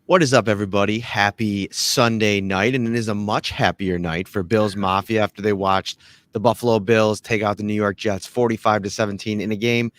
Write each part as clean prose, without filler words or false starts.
What is up, everybody? Happy Sunday night, and it is a much happier night for Bills Mafia after they watched the Buffalo Bills take out the New York Jets 45-17 in a game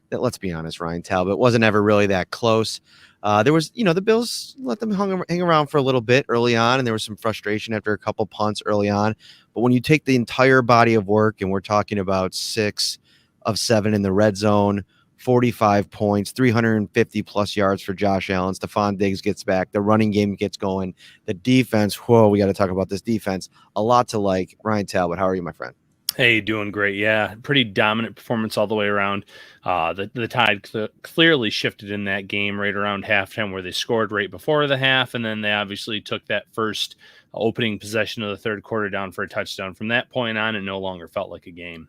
that, let's be honest, Ryan Talbot wasn't ever really that close. There was, the Bills let them hang around for a little bit early on, and there was some frustration after a couple punts early on. But when you take the entire body of work, and we're talking about 6 of 7 in the red zone, 45 points, 350 plus yards for Josh Allen. Stephon Diggs gets back. The running game gets going. The defense, whoa, we got to talk about this defense. A lot to like. Ryan Talbot, how are you, my friend? Hey, doing great. Yeah, pretty dominant performance all the way around. The tide clearly shifted in that game right around halftime, where they scored right before the half, and then they obviously took that first opening possession of the third quarter down for a touchdown. From that point on, it no longer felt like a game.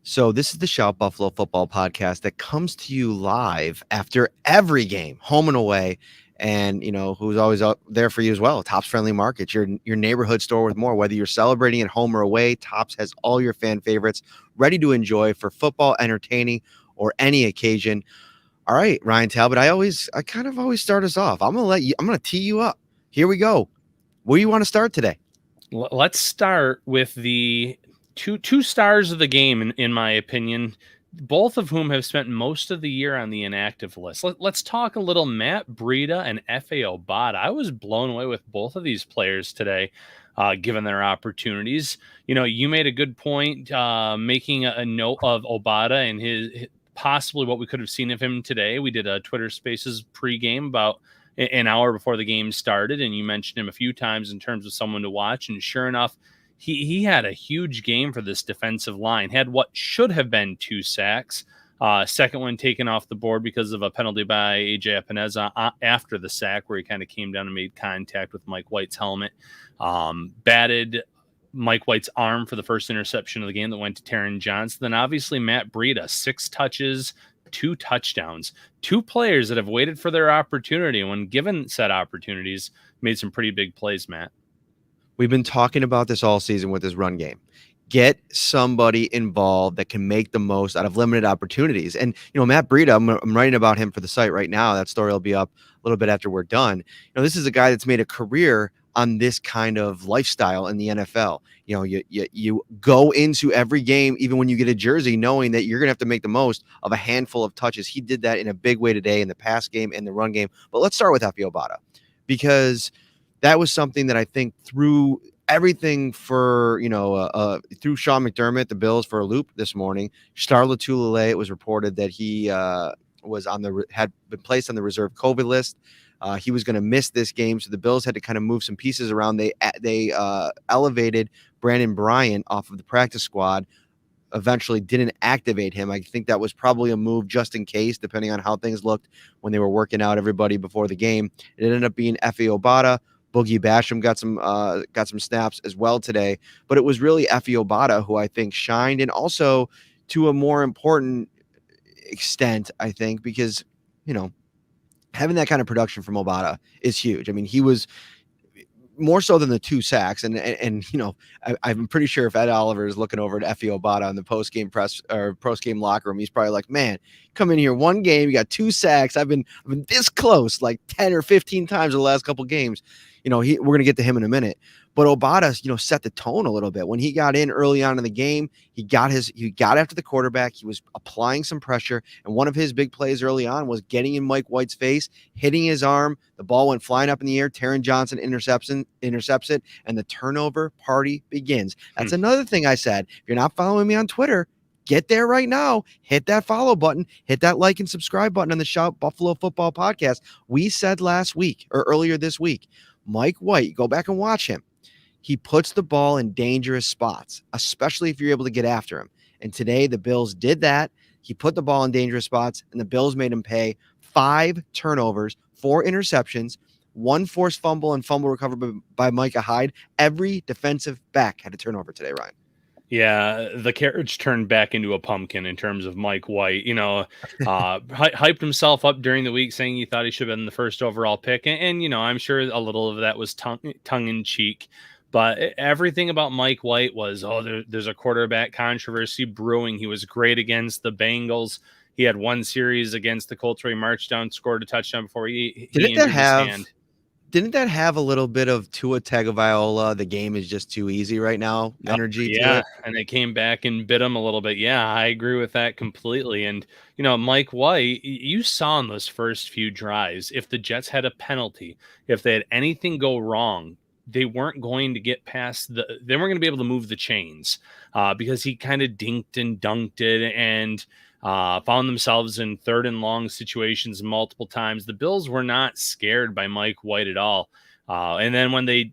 So this is the Shout Buffalo Football Podcast that comes to you live after every game, home and away, and who's always out there for you as well. Tops Friendly Markets, your neighborhood store with more. Whether you're celebrating at home or away, Tops has all your fan favorites ready to enjoy for football, entertaining, or any occasion. All right, Ryan Talbot, I kind of always start us off. I'm gonna tee you up. Here we go. Where do you want to start today? Let's start with the two stars of the game, in my opinion, both of whom have spent most of the year on the inactive list. Let's talk a little Matt Breida and Efe Obada. I was blown away with both of these players today, given their opportunities. You made a good point, making a note of Obada and his possibly what we could have seen of him today. We did a Twitter Spaces pregame about an hour before the game started, and you mentioned him a few times in terms of someone to watch. And sure enough, he had a huge game for this defensive line. Had what should have been 2 sacks. Second one taken off the board because of a penalty by AJ Epineza after the sack, where he kind of came down and made contact with Mike White's helmet. Batted Mike White's arm for the first interception of the game that went to Taron Johnson. Then obviously Matt Breida, 6 touches, 2 touchdowns. 2 players that have waited for their opportunity, and when given said opportunities, made some pretty big plays, Matt. We've been talking about this all season with this run game. Get somebody involved that can make the most out of limited opportunities. And, Matt Breida, I'm writing about him for the site right now. That story will be up a little bit after we're done. This is a guy that's made a career on this kind of lifestyle in the NFL. You go into every game, even when you get a jersey, knowing that you're going to have to make the most of a handful of touches. He did that in a big way today in the pass game and the run game. But let's start with Efe Obada, because that was something that I think threw everything for, through Sean McDermott, the Bills, for a loop this morning. Star Lotulelei, it was reported that he had been placed on the reserve COVID list. He was going to miss this game, so the Bills had to kind of move some pieces around. They elevated Brandon Bryant off of the practice squad. Eventually didn't activate him. I think that was probably a move just in case, depending on how things looked when they were working out everybody before the game. It ended up being Efe Obada. Boogie Basham got some snaps as well today, but it was really Efe Obada who I think shined, and also to a more important extent, I think, because having that kind of production from Obada is huge. I mean, he was more so than the 2 sacks, and I'm pretty sure if Ed Oliver is looking over at Efe Obada in the post-game press or post-game locker room, he's probably like, man, come in here one game, you got 2 sacks. I've been this close like 10 or 15 times in the last couple games. We're going to get to him in a minute. But Obada, set the tone a little bit. When he got in early on in the game, he got after the quarterback. He was applying some pressure. And one of his big plays early on was getting in Mike White's face, hitting his arm. The ball went flying up in the air. Taron Johnson intercepts it, and the turnover party begins. That's another thing I said. If you're not following me on Twitter, get there right now. Hit that follow button. Hit that like and subscribe button on the Shout Buffalo Football Podcast. We said last week or earlier this week, Mike White, go back and watch him. He puts the ball in dangerous spots, especially if you're able to get after him. And today the Bills did that. He put the ball in dangerous spots, and the Bills made him pay. 5 turnovers, 4 interceptions, 1 forced fumble and fumble recovered by Micah Hyde. Every defensive back had a turnover today, Ryan. Yeah, the carriage turned back into a pumpkin in terms of Mike White. Hyped himself up during the week, saying he thought he should have been the first overall pick. And I'm sure a little of that was tongue in cheek. But everything about Mike White was, there's a quarterback controversy brewing. He was great against the Bengals. He had one series against the Colts where he marched down, scored a touchdown before he Didn't that injured his have hand. didn't that have a little bit of Tua Tagovailoa, the game is just too easy right now, No, energy to yeah, it? and they came back and bit him a little bit. Yeah, I agree with that completely. And Mike White, you saw in those first few drives, if the Jets had a penalty, if they had anything go wrong, they weren't going to get past they weren't going to be able to move the chains because he kind of dinked and dunked it and found themselves in third and long situations multiple times. The Bills were not scared by Mike White at all. And then when they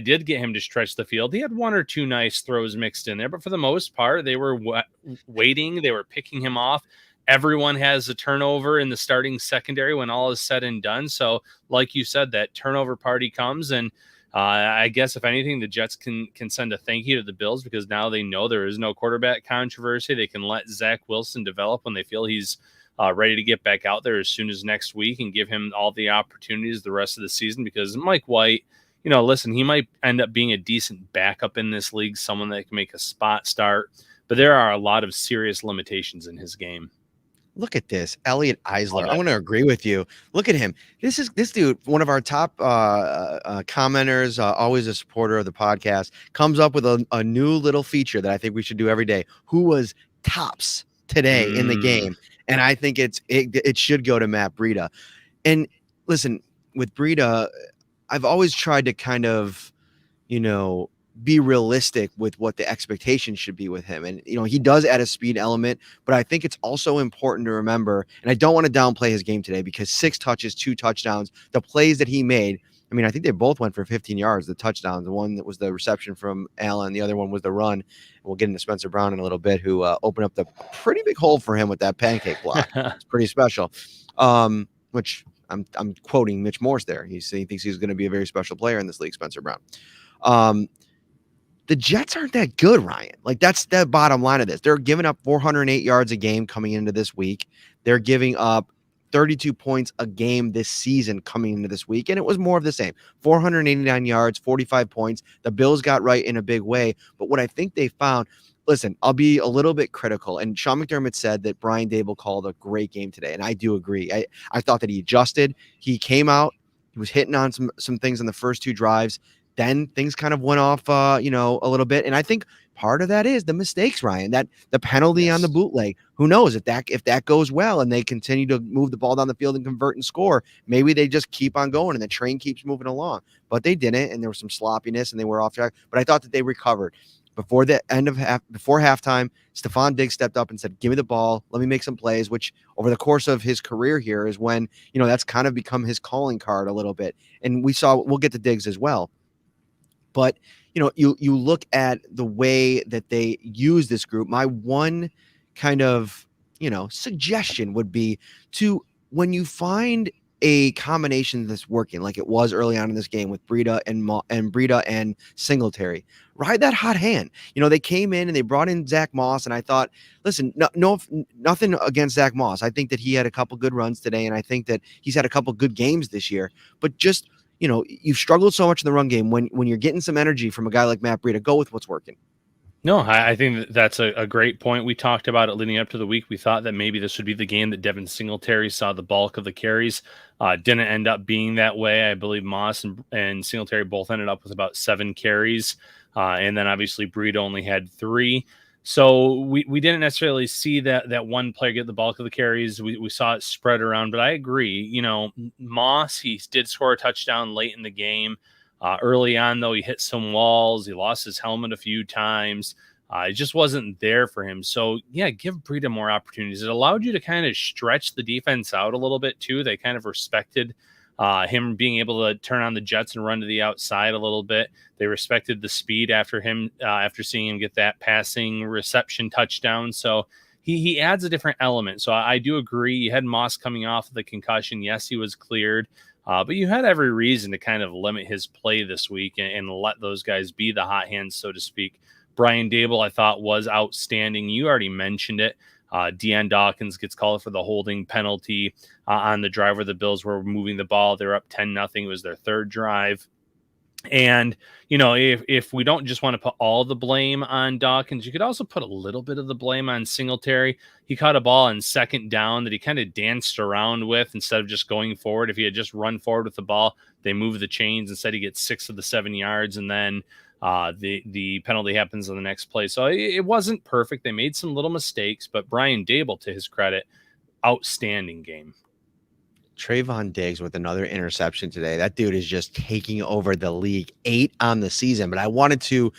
did get him to stretch the field, he had one or two nice throws mixed in there, but for the most part, they were waiting. They were picking him off. Everyone has a turnover in the starting secondary when all is said and done. So, like you said, that turnover party comes, and I guess if anything, the Jets can send a thank you to the Bills because now they know there is no quarterback controversy. They can let Zach Wilson develop when they feel he's ready to get back out there as soon as next week and give him all the opportunities the rest of the season because Mike White, listen, he might end up being a decent backup in this league, someone that can make a spot start, but there are a lot of serious limitations in his game. Look at this, Elliot Love Eisler. I it. want to agree with you. Look at him. This dude, one of our top commenters, always a supporter of the podcast, comes up with a new little feature that I think we should do every day. Who was tops today in the game? And I think it should go to Matt Breida. And listen, with Breida, I've always tried to kind of, be realistic with what the expectation should be with him. And, he does add a speed element, but I think it's also important to remember, and I don't want to downplay his game today because 6 touches, 2 touchdowns, the plays that he made. I mean, I think they both went for 15 yards, the touchdowns. The one that was the reception from Allen, the other one was the run. And we'll get into Spencer Brown in a little bit, who opened up the pretty big hole for him with that pancake block. It's pretty special. Which I'm quoting Mitch Morse there. He thinks he's going to be a very special player in this league, Spencer Brown. The Jets aren't that good, Ryan. Like, that's the bottom line of this. They're giving up 408 yards a game coming into this week. They're giving up 32 points a game this season coming into this week, and it was more of the same. 489 yards, 45 points. The Bills got right in a big way, but what I think they found, listen, I'll be a little bit critical, and Sean McDermott said that Brian Daboll called a great game today, and I do agree. I thought that he adjusted. He came out. He was hitting on some things in the first 2 drives. Then things kind of went off, a little bit. And I think part of that is the mistakes, Ryan, that the penalty on the bootleg. Who knows if that goes well and they continue to move the ball down the field and convert and score, maybe they just keep on going and the train keeps moving along. But they didn't, and there was some sloppiness and they were off track. But I thought that they recovered. Before halftime, Stephon Diggs stepped up and said, "Give me the ball. Let me make some plays," which over the course of his career here is when, that's kind of become his calling card a little bit. And we'll get to Diggs as well. But, you look at the way that they use this group. My one kind of, suggestion would be to, when you find a combination that's working, like it was early on in this game with Breida and Singletary, ride that hot hand. They came in and they brought in Zach Moss, and I thought, listen, nothing against Zach Moss. I think that he had a couple good runs today, and I think that he's had a couple good games this year. But just, you've struggled so much in the run game. When you're getting some energy from a guy like Matt Breida, go with what's working. No, I think that's a great point. We talked about it leading up to the week. We thought that maybe this would be the game that Devin Singletary saw the bulk of the carries. Didn't end up being that way. I believe Moss and Singletary both ended up with about 7 carries. And then obviously Breida only had 3. So we didn't necessarily see that one player get the bulk of the carries. We saw it spread around, but I agree. Moss, he did score a touchdown late in the game. Early on, though, he hit some walls. He lost his helmet a few times. It just wasn't there for him. So, yeah, give Breida more opportunities. It allowed you to kind of stretch the defense out a little bit, too. They kind of respected him being able to turn on the jets and run to the outside a little bit. They respected the speed after seeing him get that passing reception touchdown. So he adds a different element. So I do agree. You had Moss coming off of the concussion. Yes, he was cleared. But you had every reason to kind of limit his play this week and let those guys be the hot hands, so to speak. Brian Daboll, I thought, was outstanding. You already mentioned it. Deion Dawkins gets called for the holding penalty on the drive where the Bills were moving the ball. They're up 10-0. It was their 3rd drive. And, if we don't just want to put all the blame on Dawkins, you could also put a little bit of the blame on Singletary. He caught a ball on second down that he kind of danced around with instead of just going forward. If he had just run forward with the ball, they move the chains. Instead, he gets 6 of the 7 yards, and then the penalty happens on the next play. So it wasn't perfect. They made some little mistakes, but Brian Dable, to his credit, outstanding game. Trayvon Diggs with another interception today. That dude is just taking over the league, 8 on the season. But I wanted to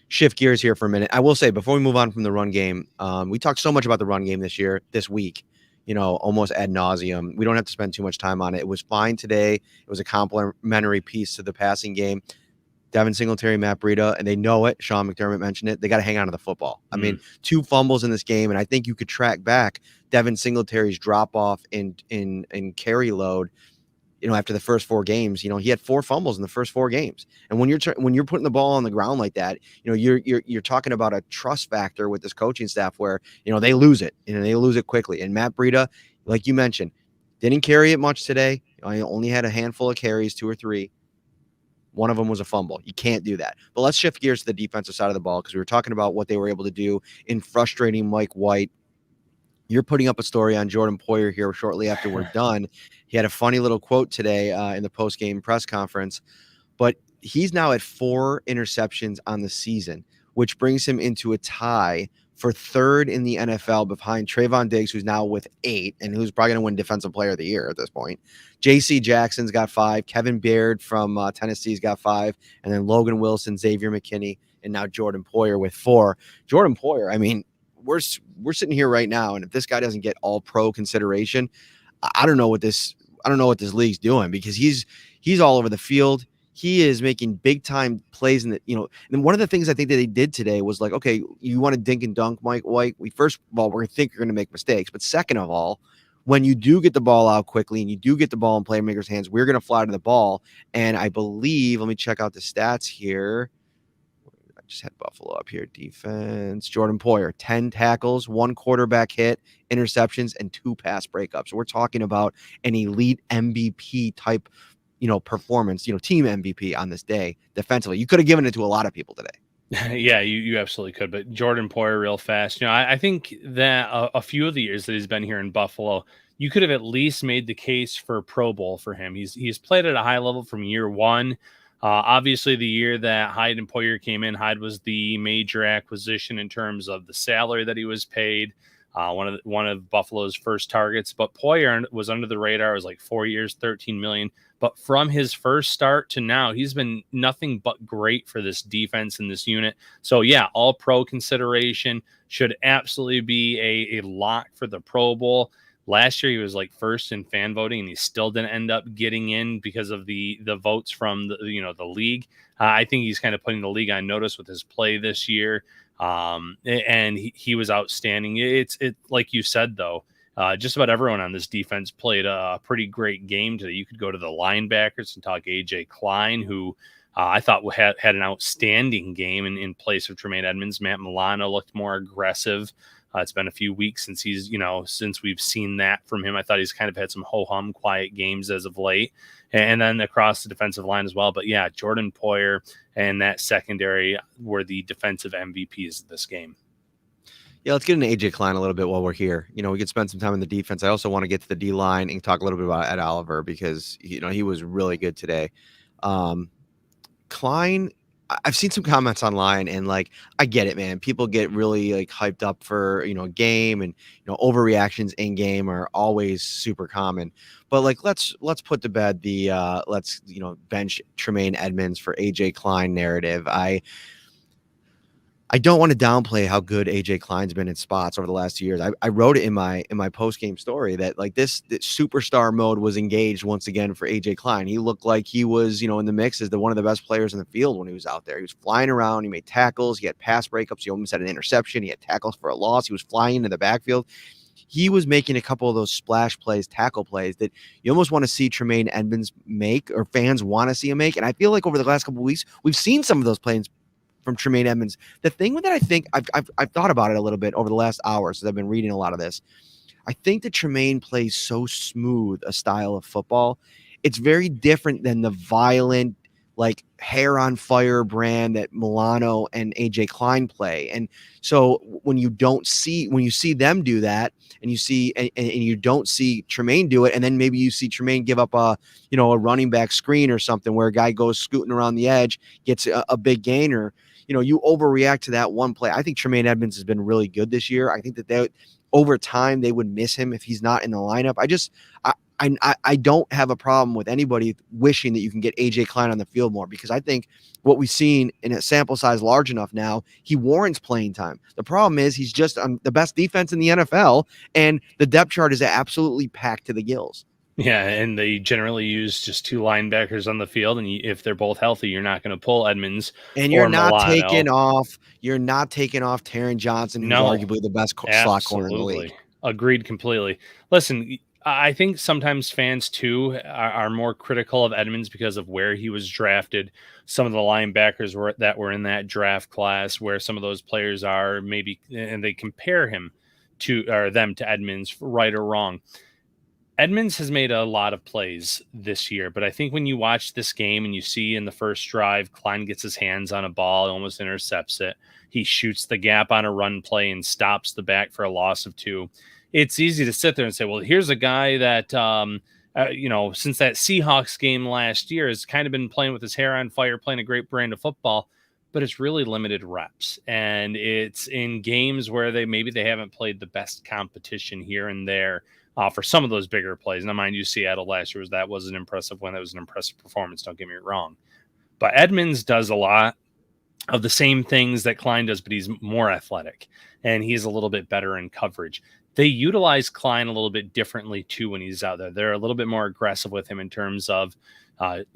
shift gears here for a minute. I will say, before we move on from the run game, we talked so much about the run game this week, almost ad nauseum. We don't have to spend too much time on it. It was fine today. It was a complementary piece to the passing game. Devin Singletary, Matt Breida, and they know it. Sean McDermott mentioned it. They got to hang on to the football. I mean, 2 fumbles in this game, and I think you could track back Devin Singletary's drop off in carry load. After the first 4 games, he had 4 fumbles in the first 4 games. And when you're putting the ball on the ground like that, you're talking about a trust factor with this coaching staff where they lose it, they lose it quickly. And Matt Breida, like you mentioned, didn't carry it much today. I only had a handful of carries, 2 or 3. One of them was a fumble. You can't do that. But let's shift gears to the defensive side of the ball, because we were talking about what they were able to do in frustrating Mike White. You're putting up a story on Jordan Poyer here shortly after we're done. He had a funny little quote today in the post-game press conference, but he's now at 4 interceptions on the season, which brings him into a tie for 3rd in the NFL behind Trayvon Diggs, who's now with 8 and who's probably going to win Defensive Player of the Year at this point. J.C. Jackson's got 5. Kevin Baird from Tennessee's got 5. And then Logan Wilson, Xavier McKinney, and now Jordan Poyer with 4. Jordan Poyer, I mean, we're sitting here right now, and if this guy doesn't get all pro consideration, I don't know what this league's doing, because he's all over the field. He is making big time plays in the, and one of the things I think that they did today was like, okay, you want to dink and dunk Mike White. First of all, we're going to think you're going to make mistakes. But second of all, when you do get the ball out quickly and you do get the ball in playmakers' hands, we're going to fly to the ball. And I believe, let me check out the stats here. I just had Buffalo up here. Defense, Jordan Poyer, 10 tackles, 1 quarterback hit, interceptions, and 2 pass breakups. So we're talking about an elite MVP type performance, team MVP on this day defensively. You could have given it to a lot of people today. Yeah, you absolutely could. But Jordan Poyer, real fast. I think that a few of the years that he's been here in Buffalo, you could have at least made the case for Pro Bowl for him. He's played at a high level from year 1. Obviously, the year that Hyde and Poyer came in, Hyde was the major acquisition in terms of the salary that he was paid. One of Buffalo's first targets, but Poyer was under the radar. It was like 4 years, $13 million. But from his first start to now, he's been nothing but great for this defense and this unit. So yeah, all pro consideration, should absolutely be a lock for the Pro Bowl. Last year, he was like first in fan voting, and he still didn't end up getting in because of the votes from the league. I think he's kind of putting the league on notice with his play this year. And he was outstanding. It's like you said, though, just about everyone on this defense played a pretty great game today. You could go to the linebackers and talk AJ Klein, who I thought had an outstanding game in place of Tremaine Edmonds. Matt Milano looked more aggressive. It's been a few weeks since since we've seen that from him. I thought he's kind of had some ho-hum quiet games as of late, and then across the defensive line as well. But yeah, Jordan Poyer and that secondary were the defensive MVPs of this game. Yeah, let's get into AJ Klein a little bit while we're here. We could spend some time in the defense. I also want to get to the D line and talk a little bit about Ed Oliver, because he was really good today. Klein, I've seen some comments online, and like, I get it, man. People get really like hyped up for a game, and overreactions in game are always super common. But like, let's put to bed the let's bench Tremaine Edmonds for AJ Klein narrative. I don't want to downplay how good AJ Klein's been in spots over the last 2 years. I wrote it in my post-game story that like this superstar mode was engaged once again for AJ Klein. He looked like he was, in the mix as one of the best players in the field when he was out there. He was flying around. He made tackles. He had pass breakups. He almost had an interception. He had tackles for a loss. He was flying into the backfield. He was making a couple of those splash plays, tackle plays that you almost want to see Tremaine Edmonds make, or fans want to see him make. And I feel like over the last couple of weeks, we've seen some of those plays from Tremaine Edmonds. The thing that I think I've thought about it a little bit over the last hour, since I've been reading a lot of this. I think that Tremaine plays so smooth a style of football. It's very different than the violent, like hair on fire brand that Milano and AJ Klein play. And so when you see them do that, and you don't see Tremaine do it, and then maybe you see Tremaine give up a running back screen or something where a guy goes scooting around the edge, gets a big gainer, you overreact to that one play. I think Tremaine Edmunds has been really good this year. I think that over time they would miss him if he's not in the lineup. I don't have a problem with anybody wishing that you can get AJ Klein on the field more, because I think what we've seen in a sample size large enough now, he warrants playing time. The problem is he's just on the best defense in the NFL, and the depth chart is absolutely packed to the gills. Yeah, and they generally use just 2 linebackers on the field, and if they're both healthy, you're not going to pull Edmonds And or you're not Milano. taking off Taron Johnson, who's No, arguably the best slot corner in the league. absolutely. Agreed completely. Listen, I think sometimes fans too are more critical of Edmonds because of where he was drafted. Some of the linebackers that were in that draft class, where some of those players are, maybe, and they compare them to Edmonds, right or wrong. Edmonds has made a lot of plays this year, but I think when you watch this game and you see in the first drive, Klein gets his hands on a ball, almost intercepts it. He shoots the gap on a run play and stops the back for a loss of 2. It's easy to sit there and say, well, here's a guy that, since that Seahawks game last year has kind of been playing with his hair on fire, playing a great brand of football, but it's really limited reps. And it's in games where they haven't played the best competition here and there. For some of those bigger plays. Now, mind you, Seattle last year was an impressive win. That was an impressive performance. Don't get me wrong. But Edmonds does a lot of the same things that Klein does, but he's more athletic, and he's a little bit better in coverage. They utilize Klein a little bit differently, too, when he's out there. They're a little bit more aggressive with him in terms of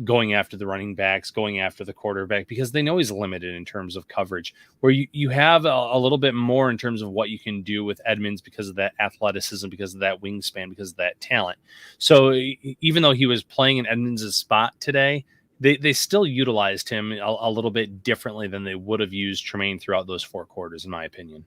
going after the running backs, going after the quarterback, because they know he's limited in terms of coverage, where you have a little bit more in terms of what you can do with Edmonds because of that athleticism, because of that wingspan, because of that talent. So even though he was playing in Edmonds' spot today, they still utilized him a little bit differently than they would have used Tremaine throughout those 4 quarters, in my opinion.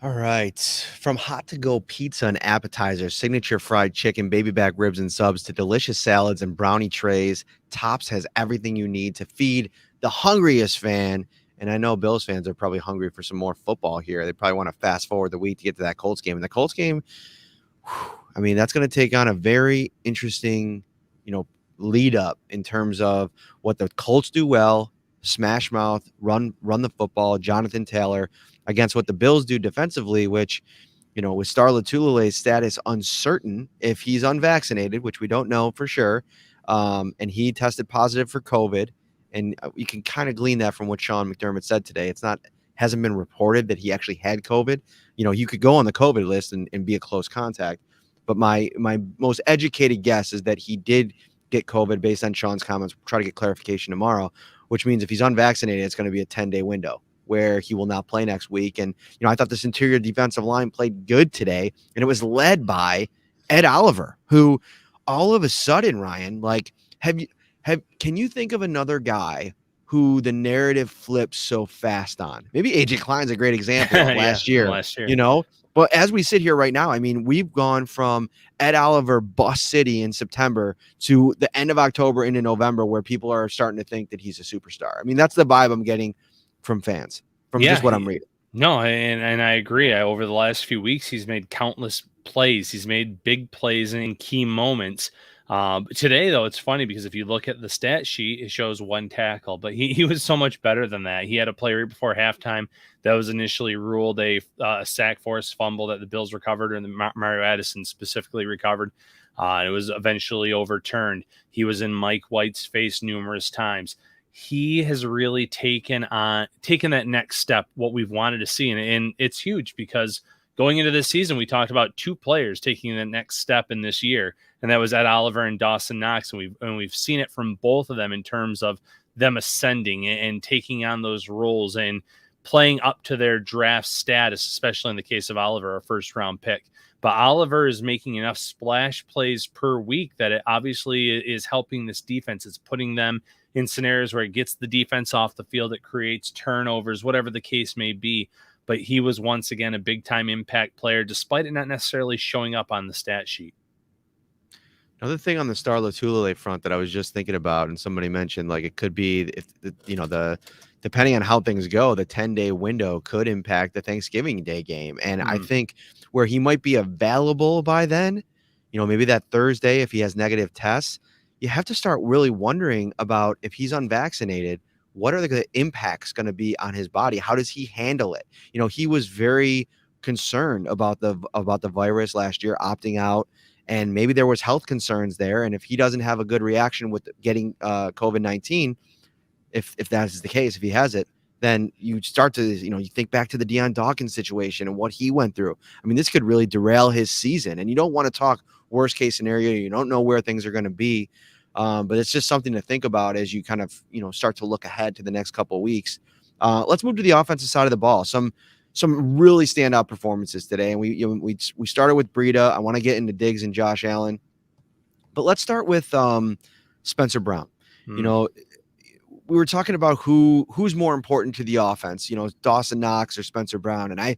All right. From hot to go pizza and appetizers, signature fried chicken, baby back ribs and subs, to delicious salads and brownie trays, Tops has everything you need to feed the hungriest fan. And I know Bills fans are probably hungry for some more football here. They probably want to fast forward the week to get to that Colts game. And the Colts game, that's going to take on a very interesting, lead up in terms of what the Colts do well: smash mouth, run the football, Jonathan Taylor, against what the Bills do defensively, which, with Star Latulile's status uncertain if he's unvaccinated, which we don't know for sure, and he tested positive for COVID, and you can kind of glean that from what Sean McDermott said today. Hasn't been reported that he actually had COVID. You could go on the COVID list and be a close contact, but my most educated guess is that he did get COVID based on Sean's comments. We'll try to get clarification tomorrow, which means if he's unvaccinated, it's going to be a 10-day window where he will not play next week. And, I thought this interior defensive line played good today, and it was led by Ed Oliver, who all of a sudden, Ryan, like, can you think of another guy who the narrative flips so fast on? Maybe AJ Klein's a great example of last year, But as we sit here right now, we've gone from Ed Oliver bust city in September to the end of October into November, where people are starting to think that he's a superstar. That's the vibe I'm getting from fans, from just what I'm reading. No, and I agree. Over the last few weeks, he's made countless plays. He's made big plays in key moments. Today, though, it's funny because if you look at the stat sheet, it shows 1 tackle, but he was so much better than that. He had a play right before halftime that was initially ruled a sack forced fumble that the Bills recovered, and Mario Addison specifically recovered. It was eventually overturned. He was in Mike White's face numerous times. He has really taken that next step, what we've wanted to see. And it's huge because going into this season, we talked about 2 players taking the next step in this year, and that was Ed Oliver and Dawson Knox. And we've seen it from both of them in terms of them ascending and taking on those roles and playing up to their draft status, especially in the case of Oliver, a first-round pick. But Oliver is making enough splash plays per week that it obviously is helping this defense. It's putting them in scenarios where it gets the defense off the field, it creates turnovers, whatever the case may be. But he was once again a big-time impact player, despite it not necessarily showing up on the stat sheet. Another thing on the Star Lotulelei front that I was just thinking about, and somebody mentioned, like, it could be if the depending on how things go, the 10-day window could impact the Thanksgiving Day game. And I Hmm. think where he might be available by then, maybe that Thursday if he has negative tests, you have to start really wondering about if he's unvaccinated, what are the impacts going to be on his body? How does he handle it? He was very concerned about the virus last year, opting out, and maybe there was health concerns there. And if he doesn't have a good reaction with getting COVID-19, if that is the case, if he has it, then you start to, you think back to the Deion Dawkins situation and what he went through. I mean, this could really derail his season, and you don't want to talk worst case scenario. You don't know where things are going to be. But it's just something to think about as you kind of, start to look ahead to the next couple of weeks. Let's move to the offensive side of the ball. Some really standout performances today, and we started with Breida. I want to get into Diggs and Josh Allen, but let's start with Spencer Brown. You Hmm. know, we were talking about who's more important to the offense, Dawson Knox or Spencer Brown. And I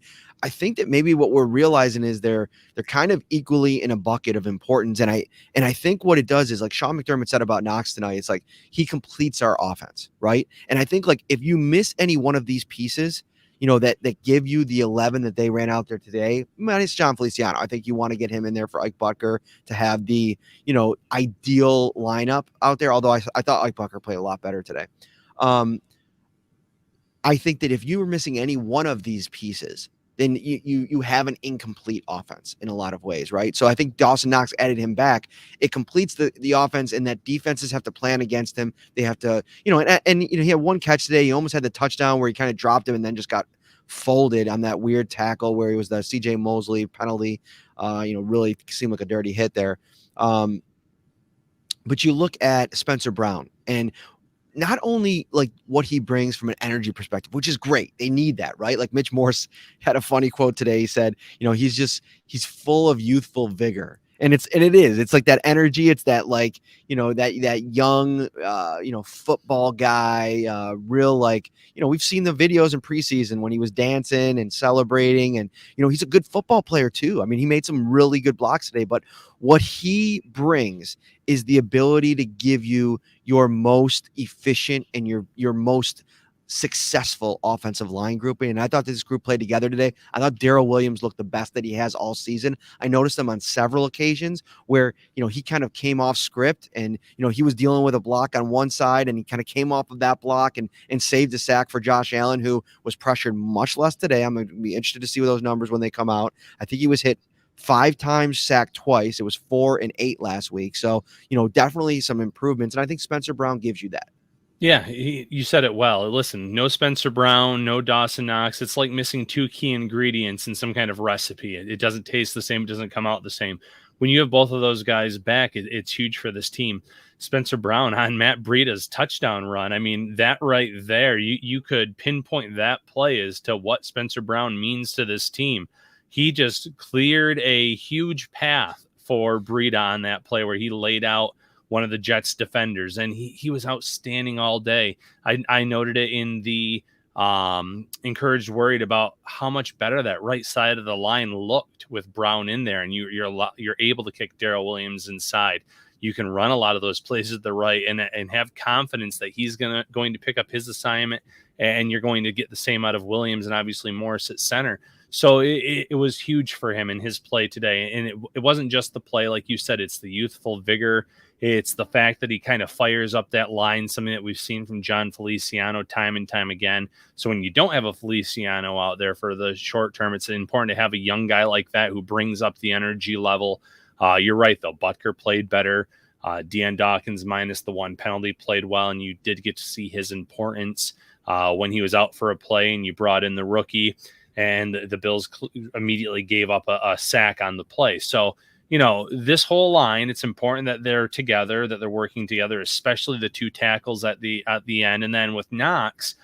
think that maybe what we're realizing is they're kind of equally in a bucket of importance. And I think what it does is, like Sean McDermott said about Knox tonight, it's like he completes our offense, right? And I think, like, if you miss any one of these pieces, that give you the 11 that they ran out there today, minus John Feliciano, I think you want to get him in there for Ike Butker to have the, ideal lineup out there. Although I thought Ike Butker played a lot better today. Um, I think that if you were missing any one of these pieces, then you have an incomplete offense in a lot of ways, right? So I think Dawson Knox added him back. It completes the offense, and that defenses have to plan against him. They have to, and he had one catch today. He almost had the touchdown where he kind of dropped him and then just got folded on that weird tackle where he was the CJ Mosley penalty. Really seemed like a dirty hit there. But you look at Spencer Brown, and not only like what he brings from an energy perspective, which is great. They need that, right? Like Mitch Morse had a funny quote today. He said, he's full of youthful vigor. And it's like that energy. It's that, like, that young, football guy, real, like, we've seen the videos in preseason when he was dancing and celebrating, and, he's a good football player too. I mean, he made some really good blocks today, but what he brings is the ability to give you your most efficient and your most successful offensive line grouping. And I thought this group played together today. I thought Darrell Williams looked the best that he has all season. I noticed him on several occasions where, he kind of came off script, and, he was dealing with a block on one side, and he kind of came off of that block and saved a sack for Josh Allen, who was pressured much less today. I'm going to be interested to see those numbers when they come out. I think he was hit 5 times, sacked twice. It was 4 and 8 last week. So, definitely some improvements. And I think Spencer Brown gives you that. Yeah, you said it well. Listen, no Spencer Brown, no Dawson Knox. It's like missing two key ingredients in some kind of recipe. It doesn't taste the same. It doesn't come out the same. When you have both of those guys back, it's huge for this team. Spencer Brown on Matt Breida's touchdown run. I mean, that right there, you could pinpoint that play as to what Spencer Brown means to this team. He just cleared a huge path for Breida on that play where he laid out one of the Jets defenders, and he was outstanding all day. I noted it in the encouraged worried about how much better that right side of the line looked with Brown in there, and you're able to kick Darrell Williams inside. You can run a lot of those plays at the right and have confidence that he's going to pick up his assignment, and you're going to get the same out of Williams and obviously Morris at center. So it was huge for him in his play today. And it wasn't just the play, like you said, it's the youthful vigor. It's the fact that he kind of fires up that line, something that we've seen from John Feliciano time and time again. So when you don't have a Feliciano out there for the short term, it's important to have a young guy like that who brings up the energy level. You're right, though. Butker played better. Deion Dawkins, minus the one penalty, played well, and you did get to see his importance when he was out for a play and you brought in the rookie. And the Bills immediately gave up a sack on the play. So, this whole line, it's important that they're together, that they're working together, especially the two tackles at the end. And then with Knox,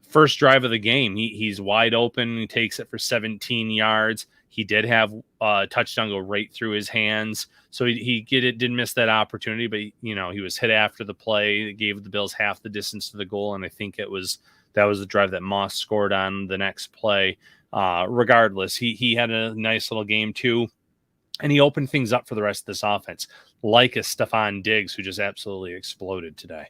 first drive of the game, he's wide open. He takes it for 17 yards. He did have a touchdown go right through his hands. So he didn't miss that opportunity, but he was hit after the play. It gave the Bills half the distance to the goal. And I think that was the drive that Moss scored on the next play. Regardless, he had a nice little game too. and he opened things up for the rest of this offense, like a Stephon Diggs, who just absolutely exploded today.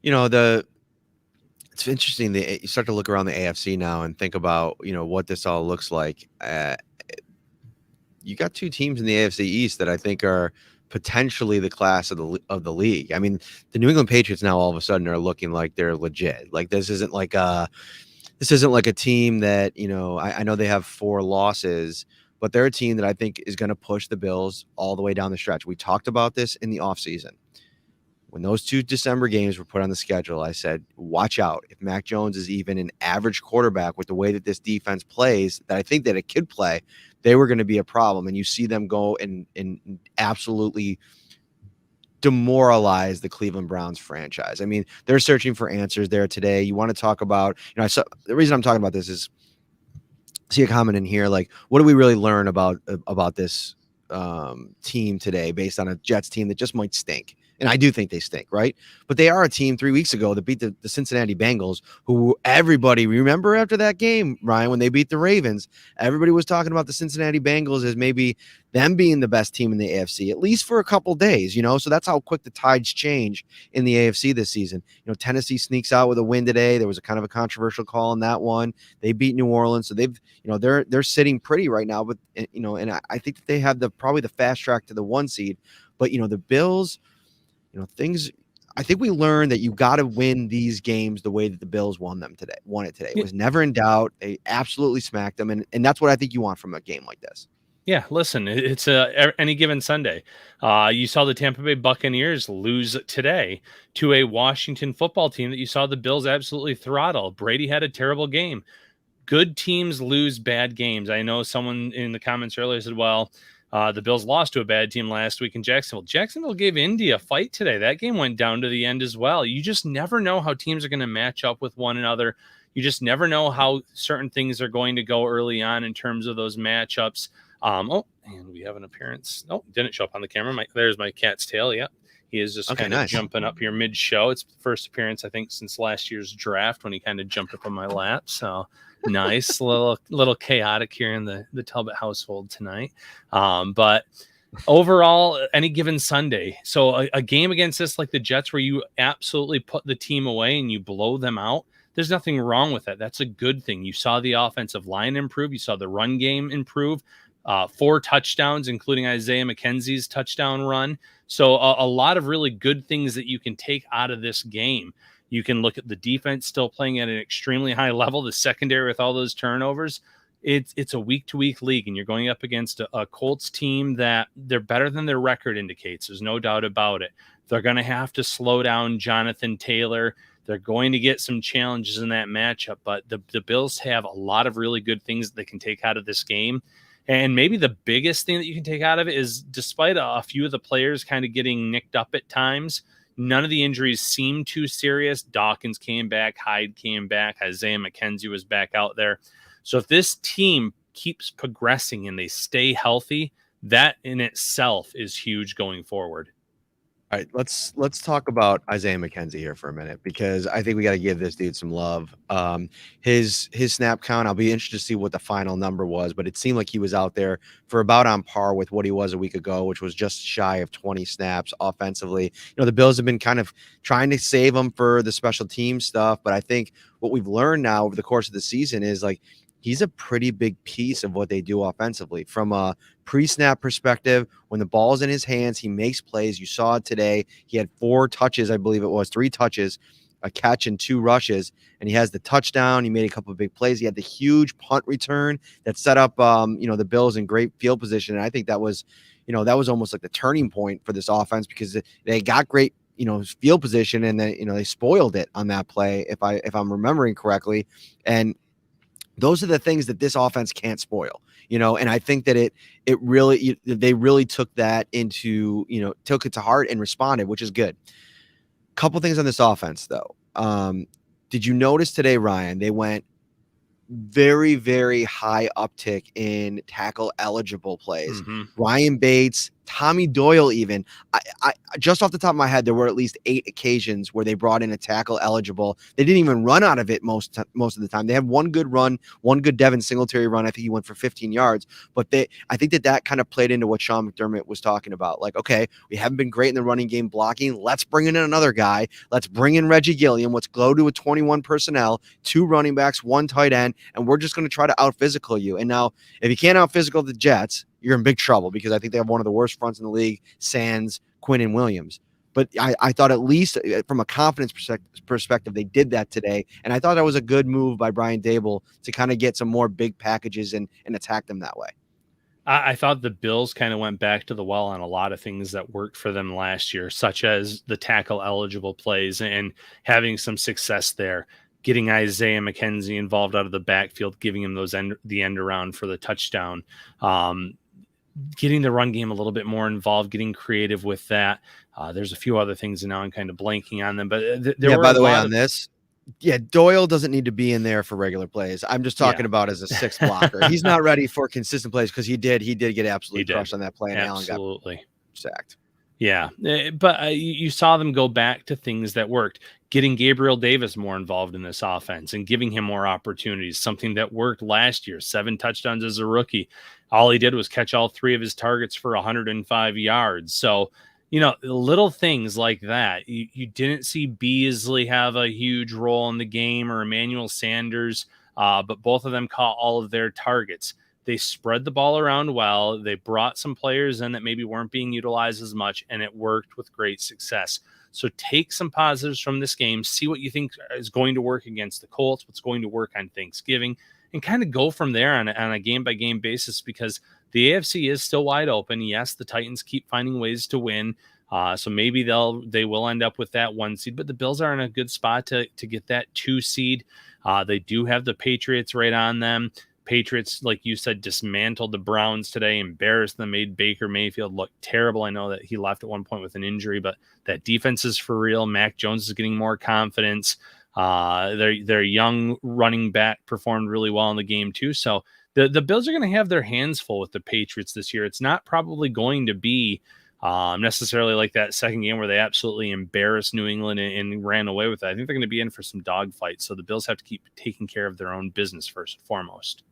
It's interesting that you start to look around the AFC now and think about, what this all looks like. You got two teams in the AFC East that I think are potentially the class of the league. I mean, the New England Patriots now all of a sudden are looking like they're legit. Like this isn't like a team that, I know they have 4 losses, but they're a team that I think is going to push the Bills all the way down the stretch. We talked about this in the offseason. When those 2 December games were put on the schedule, I said, watch out. If Mac Jones is even an average quarterback with the way that this defense plays, that I think that it could play, they were going to be a problem. And you see them go and absolutely demoralize the Cleveland Browns franchise. I mean, they're searching for answers there today. You want to talk about, the reason I'm talking about this is, see a comment in here, like, what do we really learn about this team today based on a Jets team that just might stink? And I do think they stink, right? But they are a team 3 weeks ago that beat the Cincinnati Bengals, who everybody remember after that game, Ryan, when they beat the Ravens, everybody was talking about the Cincinnati Bengals as maybe them being the best team in the AFC, at least for a couple days, So that's how quick the tides change in the AFC this season. Tennessee sneaks out with a win today. There was a kind of a controversial call on that one. They beat New Orleans, so they've, they're sitting pretty right now. But and I think that they have probably the fast track to the 1 seed. But the Bills. Things. I think we learned that you got to win these games the way that the Bills won it today. It was never in doubt. They absolutely smacked them, and that's what I think you want from a game like this. Yeah, listen, it's any given Sunday. You saw the Tampa Bay Buccaneers lose today to a Washington football team that you saw the Bills absolutely throttle. Brady had a terrible game. Good teams lose bad games. I know someone in the comments earlier said, well, the Bills lost to a bad team last week in Jacksonville. Jacksonville gave Indy a fight today. That game went down to the end as well. You just never know how teams are going to match up with one another. You just never know how certain things are going to go early on in terms of those matchups. And we have an appearance. Oh, didn't show up on the camera. There's my cat's tail. Yep. He is just kind of jumping up here mid-show. It's the first appearance, I think, since last year's draft when he kind of jumped up on my lap. So nice, little chaotic here in the Talbot household tonight. But overall, any given Sunday. So a game against this, like the Jets, where you absolutely put the team away and you blow them out, there's nothing wrong with that. That's a good thing. You saw the offensive line improve. You saw the run game improve. 4 touchdowns, including Isaiah McKenzie's touchdown run. So a lot of really good things that you can take out of this game. You can look at the defense still playing at an extremely high level, the secondary with all those turnovers. It's a week-to-week league, and you're going up against a Colts team that they're better than their record indicates. There's no doubt about it. They're going to have to slow down Jonathan Taylor. They're going to get some challenges in that matchup, but the Bills have a lot of really good things that they can take out of this game. And maybe the biggest thing that you can take out of it is, despite a few of the players kind of getting nicked up at times, none of the injuries seem too serious. Dawkins came back, Hyde came back, Isaiah McKenzie was back out there. So if this team keeps progressing and they stay healthy, that in itself is huge going forward. All right, let's talk about Isaiah McKenzie here for a minute, because I think we got to give this dude some love. His snap count, I'll be interested to see what the final number was, but it seemed like he was out there for about on par with what he was a week ago, which was just shy of 20 snaps offensively. The Bills have been kind of trying to save him for the special team stuff, but I think what we've learned now over the course of the season is, like, he's a pretty big piece of what they do offensively. From a pre-snap perspective, when the ball's in his hands, he makes plays. You saw it today. He had 4 touches, I believe it was 3 touches, a catch and 2 rushes, and he has the touchdown. He made a couple of big plays. He had the huge punt return that set up, the Bills in great field position. And I think that was almost like the turning point for this offense, because they got great, field position, and then, they spoiled it on that play, if I'm remembering correctly. And those are the things that this offense can't spoil, and I think that they really took that took it to heart and responded, which is good. Couple things on this offense, though. Did you notice today, Ryan, they went very, very high uptick in tackle eligible plays. Mm-hmm. Ryan Bates, Tommy Doyle, even. I just off the top of my head, there were at least 8 occasions where they brought in a tackle eligible. They didn't even run out of it most of the time. They had one good run, one good Devin Singletary run. I think he went for 15 yards. But I think that kind of played into what Sean McDermott was talking about. Like, okay, we haven't been great in the running game blocking. Let's bring in another guy. Let's bring in Reggie Gilliam. Let's go to a 21 personnel, 2 running backs, 1 tight end, and we're just going to try to out-physical you. And now, if you can't out-physical the Jets, you're in big trouble because I think they have one of the worst fronts in the league, Sands, Quinn, and Williams. But I thought at least from a confidence perspective, they did that today. And I thought that was a good move by Brian Dable to kind of get some more big packages and attack them that way. I thought the Bills kind of went back to the well on a lot of things that worked for them last year, such as the tackle eligible plays and having some success there. Getting Isaiah McKenzie involved out of the backfield, giving him the end around for the touchdown. Getting the run game a little bit more involved, getting creative with that. There's a few other things, and now I'm kind of blanking on them. But there were by the way, on this, Doyle doesn't need to be in there for regular plays. I'm just talking about as a 6th blocker. He's not ready for consistent plays because he did get absolutely crushed on that play, and absolutely Allen got sacked. Yeah, but you saw them go back to things that worked. Getting Gabriel Davis more involved in this offense and giving him more opportunities, something that worked last year. 7 touchdowns as a rookie. All he did was catch all 3 of his targets for 105 yards. So, little things like that. You didn't see Beasley have a huge role in the game or Emmanuel Sanders, but both of them caught all of their targets. They spread the ball around well. They brought some players in that maybe weren't being utilized as much, and it worked with great success. So take some positives from this game, see what you think is going to work against the Colts, what's going to work on Thanksgiving, and kind of go from there on a game-by-game basis, because the AFC is still wide open. Yes, the Titans keep finding ways to win, so maybe they will end up with that 1 seed, but the Bills are in a good spot to get that 2 seed. They do have the Patriots right on them. Patriots, like you said, dismantled the Browns today, embarrassed them, made Baker Mayfield look terrible. I know that he left at one point with an injury, but that defense is for real. Mac Jones is getting more confidence. Their young running back performed really well in the game too. So the Bills are going to have their hands full with the Patriots this year. It's not probably going to be necessarily like that second game where they absolutely embarrassed New England and ran away with it. I think they're going to be in for some dogfights. So the Bills have to keep taking care of their own business first and foremost.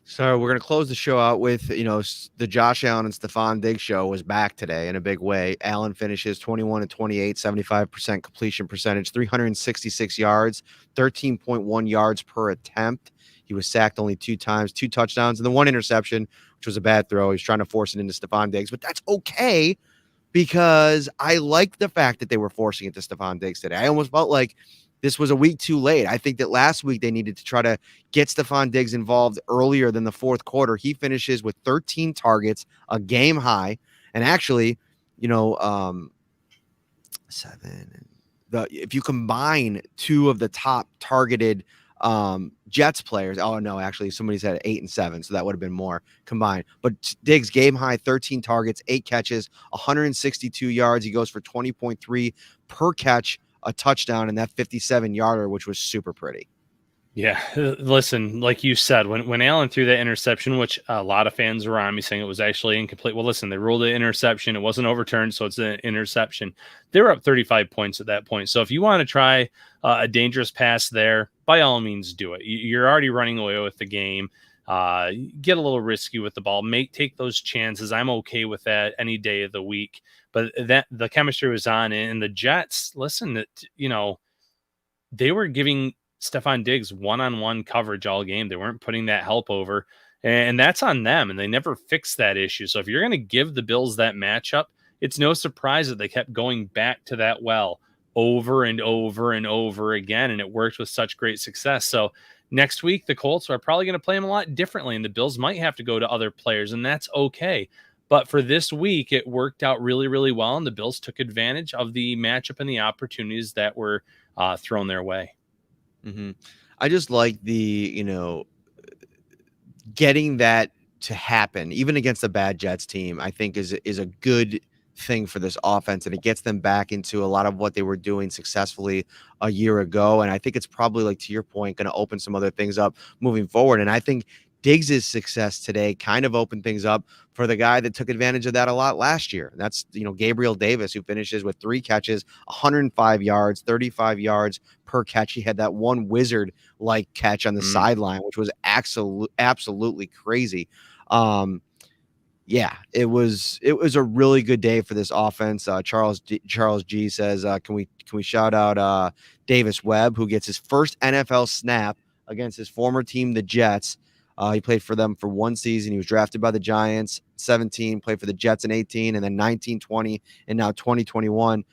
So we're going to close the show out with, the Josh Allen and Stephon Diggs show was back today in a big way. Allen finishes 21-28, 75% completion percentage, 366 yards, 13.1 yards per attempt. He was sacked only 2 times, 2 touchdowns, and the 1 interception, which was a bad throw. He was trying to force it into Stephon Diggs, but that's okay because I like the fact that they were forcing it to Stephon Diggs today. I almost felt like this was a week too late. I think that last week they needed to try to get Stephon Diggs involved earlier than the 4th quarter. He finishes with 13 targets, a game high. And actually, 7. If you combine 2 of the top targeted Jets players, actually somebody said 8 and 7, so that would have been more combined. But Diggs game high, 13 targets, 8 catches, 162 yards. He goes for 20.3 per catch, a touchdown, and that 57-yarder, which was super pretty. Yeah, listen, like you said, when Allen threw that interception, which a lot of fans were on me saying it was actually incomplete. Well, listen, they ruled the interception. It wasn't overturned, so it's an interception. They were up 35 points at that point. So if you want to try a dangerous pass there, by all means do it. You're already running away with the game. Get a little risky with the ball. Take those chances. I'm okay with that any day of the week. But that the chemistry was on, and the Jets, listen, they were giving Stephon Diggs one-on-one coverage all game. They weren't putting that help over, and that's on them, and they never fixed that issue. So if you're going to give the Bills that matchup, it's no surprise that they kept going back to that well over and over and over again, and it worked with such great success. So next week, the Colts are probably going to play them a lot differently, and the Bills might have to go to other players, and that's okay. But for this week, it worked out really, really well, and the Bills took advantage of the matchup and the opportunities that were thrown their way. Mm-hmm. I just like getting that to happen, even against a bad Jets team, I think is a good thing for this offense, and it gets them back into a lot of what they were doing successfully a year ago. And I think it's probably, like to your point, going to open some other things up moving forward. And I think Diggs' success today kind of opened things up for the guy that took advantage of that a lot last year. That's, Gabriel Davis, who finishes with 3 catches, 105 yards, 35 yards per catch. He had that one wizard-like catch on the sideline, which was absolutely crazy. Yeah, it was a really good day for this offense. Charles G says, can we shout out Davis Webb, who gets his first NFL snap against his former team, the Jets. He played for them for 1 season. He was drafted by the Giants, 17, played for the Jets in 18, and then 19, 20, and now 2021.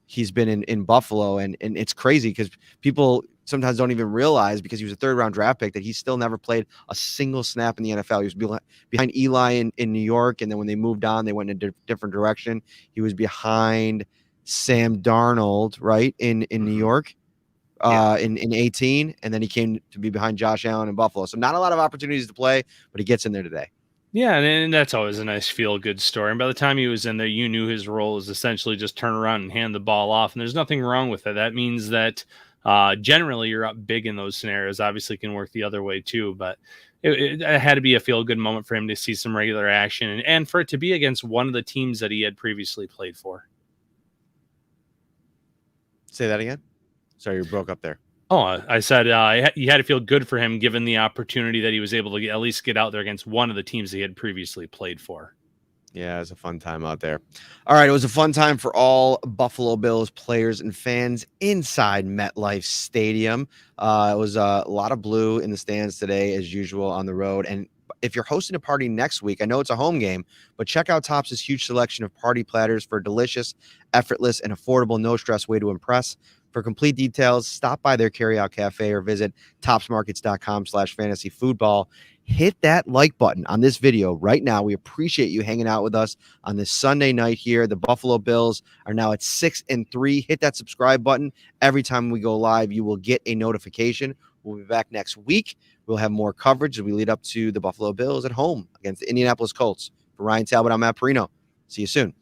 He's been in Buffalo, and it's crazy because people sometimes don't even realize, because he was a 3rd-round draft pick, that he still never played a single snap in the NFL. He was behind Eli in New York, and then when they moved on, they went in a different direction. He was behind Sam Darnold, right, in New York. In 18, and then he came to be behind Josh Allen in Buffalo. So not a lot of opportunities to play, but he gets in there today. Yeah, and that's always a nice feel-good story. And by the time he was in there, you knew his role was essentially just turn around and hand the ball off, and there's nothing wrong with it. That means that generally you're up big in those scenarios. Obviously, it can work the other way too, but it had to be a feel-good moment for him to see some regular action, and for it to be against one of the teams that he had previously played for. Say that again? Sorry, you broke up there. Oh, I said you had to feel good for him given the opportunity that he was able to at least get out there against one of the teams he had previously played for. Yeah, it was a fun time out there. All right, it was a fun time for all Buffalo Bills players and fans inside MetLife Stadium. It was a lot of blue in the stands today, as usual, on the road. And if you're hosting a party next week, I know it's a home game, but check out Tops' huge selection of party platters for a delicious, effortless, and affordable, no-stress way to impress. For complete details, stop by their carryout cafe or visit topsmarkets.com/fantasyfootball. Hit that like button on this video right now. We appreciate you hanging out with us on this Sunday night here. The Buffalo Bills are now at 6-3. Hit that subscribe button. Every time we go live, you will get a notification. We'll be back next week. We'll have more coverage as we lead up to the Buffalo Bills at home against the Indianapolis Colts. For Ryan Talbot, I'm Matt Parrino. See you soon.